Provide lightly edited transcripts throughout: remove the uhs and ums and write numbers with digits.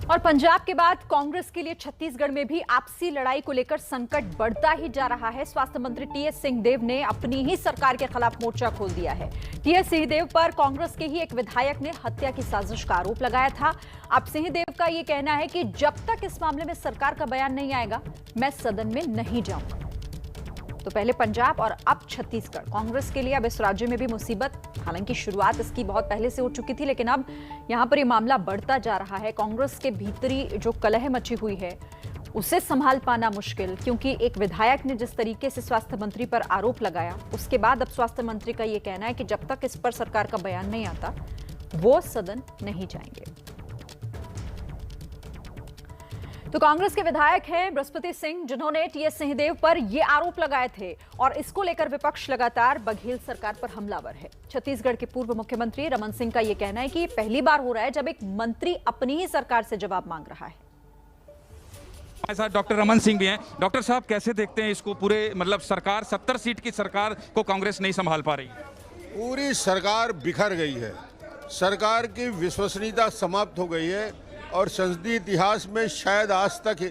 और पंजाब के बाद कांग्रेस के लिए छत्तीसगढ़ में भी आपसी लड़ाई को लेकर संकट बढ़ता ही जा रहा है। स्वास्थ्य मंत्री टीएस सिंहदेव ने अपनी ही सरकार के खिलाफ मोर्चा खोल दिया है। टीएस सिंहदेव पर कांग्रेस के ही एक विधायक ने हत्या की साजिश का आरोप लगाया था। अब सिंहदेव का यह कहना है कि जब तक इस मामले में सरकार का बयान नहीं आएगा, मैं सदन में नहीं जाऊंगा। तो पहले पंजाब और अब छत्तीसगढ़, कांग्रेस के लिए अब इस राज्य में भी मुसीबत। हालांकि शुरुआत इसकी बहुत पहले से हो चुकी थी, लेकिन अब यहां पर यह मामला बढ़ता जा रहा है। कांग्रेस के भीतरी जो कलह मची हुई है उसे संभाल पाना मुश्किल, क्योंकि एक विधायक ने जिस तरीके से स्वास्थ्य मंत्री पर आरोप लगाया, उसके बाद अब स्वास्थ्य मंत्री का यह कहना है कि जब तक इस पर सरकार का बयान नहीं आता, वो सदन नहीं जाएंगे। तो कांग्रेस के विधायक हैं बृहस्पति सिंह, जिन्होंने टीएस सिंहदेव पर यह आरोप लगाए थे और इसको लेकर विपक्ष लगातार बघेल सरकार पर हमलावर है। छत्तीसगढ़ के पूर्व मुख्यमंत्री रमन सिंह का यह कहना है कि पहली बार हो रहा है जब एक मंत्री अपनी ही सरकार से जवाब मांग रहा है। हमारे साथ डॉक्टर रमन सिंह भी हैं। डॉक्टर साहब, कैसे देखते हैं इसको? पूरे सरकार 70 सीट की सरकार को कांग्रेस नहीं संभाल पा रही। पूरी सरकार बिखर गई है, सरकार की विश्वसनीयता समाप्त हो गई है और संसदीय इतिहास में शायद आज तक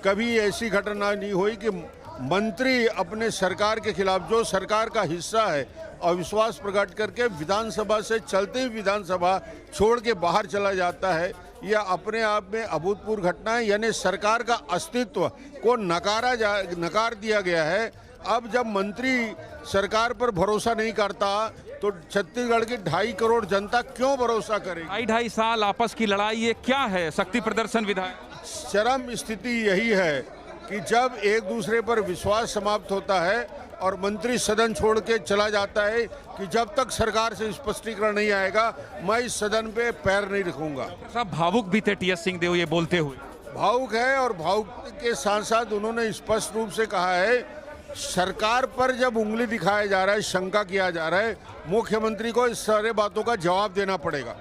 कभी ऐसी घटना नहीं हुई कि मंत्री अपने सरकार के खिलाफ, जो सरकार का हिस्सा है, अविश्वास प्रकट करके विधानसभा से चलते ही विधानसभा छोड़ के बाहर चला जाता है। यह अपने आप में अभूतपूर्व घटना है। यानी सरकार का अस्तित्व को नकार दिया गया है। अब जब मंत्री सरकार पर भरोसा नहीं करता तो छत्तीसगढ़ की 2.5 करोड़ जनता क्यों भरोसा करेगी? 2.5 साल आपस की लड़ाई, ये क्या है? शक्ति प्रदर्शन विधायक। चरम स्थिति यही है कि जब एक दूसरे पर विश्वास समाप्त होता है और मंत्री सदन छोड़ के चला जाता है कि जब तक सरकार से स्पष्टीकरण नहीं आएगा, मैं इस सदन पे पैर नहीं रखूंगा। साहब, भावुक भी थे टीएस सिंहदेव ये बोलते हुए। भावुक है, और भावुक के साथ साथ उन्होंने स्पष्ट रूप से कहा है, सरकार पर जब उंगली दिखाया जा रहा है, शंका किया जा रहा है, मुख्यमंत्री को इस सारे बातों का जवाब देना पड़ेगा।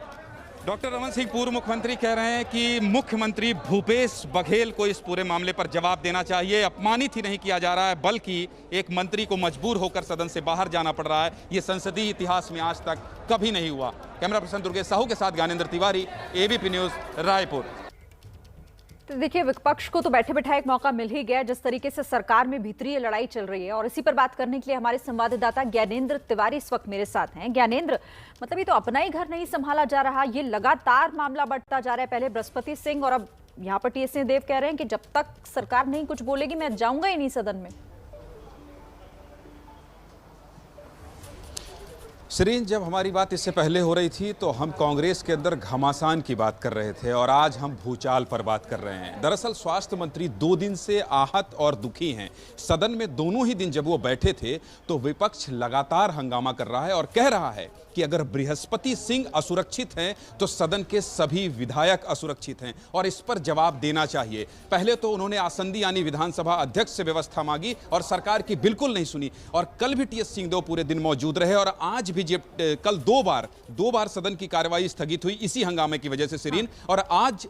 डॉक्टर रमन सिंह, पूर्व मुख्यमंत्री, कह रहे हैं कि मुख्यमंत्री भूपेश बघेल को इस पूरे मामले पर जवाब देना चाहिए। अपमानित ही नहीं किया जा रहा है, बल्कि एक मंत्री को मजबूर होकर सदन से बाहर जाना पड़ रहा है। ये संसदीय इतिहास में आज तक कभी नहीं हुआ। कैमरा पर्सन दुर्गेश साहू के साथ ज्ञानेंद्र तिवारी, एबीपी न्यूज, रायपुर। तो देखिए, विपक्ष को तो बैठे बैठा एक मौका मिल ही गया। जिस तरीके से सरकार में भीतरी लड़ाई चल रही है, और इसी पर बात करने के लिए हमारे संवाददाता ज्ञानेंद्र तिवारी इस वक्त मेरे साथ हैं। ज्ञानेंद्र, मतलब ये तो अपना ही घर नहीं संभाला जा रहा, ये लगातार मामला बढ़ता जा रहा है। पहले बृहस्पति सिंह और अब यहाँ पर टीएस सिंहदेव कह रहे हैं कि जब तक सरकार नहीं कुछ बोलेगी, मैं जाऊंगा ही नहीं सदन में। शरीन, जब हमारी बात इससे पहले हो रही थी तो हम कांग्रेस के अंदर घमासान की बात कर रहे थे, और आज हम भूचाल पर बात कर रहे हैं। दरअसल स्वास्थ्य मंत्री 2 दिन से आहत और दुखी हैं। सदन में दोनों ही दिन जब वो बैठे थे तो विपक्ष लगातार हंगामा कर रहा है और कह रहा है कि अगर बृहस्पति सिंह असुरक्षित हैं तो सदन के सभी विधायक असुरक्षित हैं और इस पर जवाब देना चाहिए। पहले तो उन्होंने आसंदी यानी विधानसभा अध्यक्ष से व्यवस्था मांगी और सरकार की बिल्कुल नहीं सुनी, और कल भी टीएस सिंहदेव पूरे दिन मौजूद रहे, और आज भी कल दो बार सदन की कार्यवाही स्थगित हुई इसी हंगामे की वजह से शरीन। और आज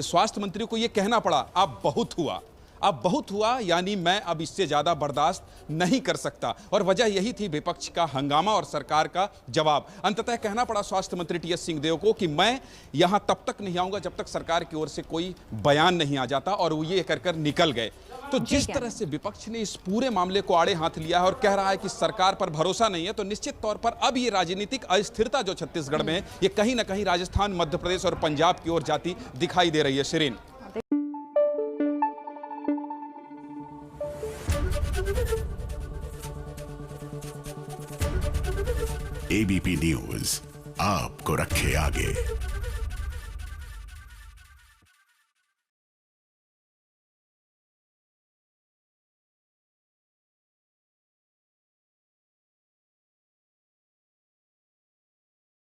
स्वास्थ्य मंत्री को यह कहना पड़ा, अब बहुत हुआ, यानी मैं अब इससे ज्यादा बर्दाश्त नहीं कर सकता। और वजह यही थी विपक्ष का हंगामा और सरकार का जवाब। अंततः कहना पड़ा स्वास्थ्य मंत्री टीएस सिंहदेव को कि मैं यहां तब तक नहीं आऊंगा जब तक सरकार की ओर से कोई बयान नहीं आ जाता, और वो ये कर निकल गए। तो जिस तरह से विपक्ष ने इस पूरे मामले को आड़े हाथ लिया है और कह रहा है कि सरकार पर भरोसा नहीं है, तो निश्चित तौर पर अब ये राजनीतिक अस्थिरता जो छत्तीसगढ़ में है, ये कहीं ना कहीं राजस्थान, मध्य प्रदेश और पंजाब की ओर जाती दिखाई दे रही है। शरीन, एबीपी न्यूज आपको रखे आगे।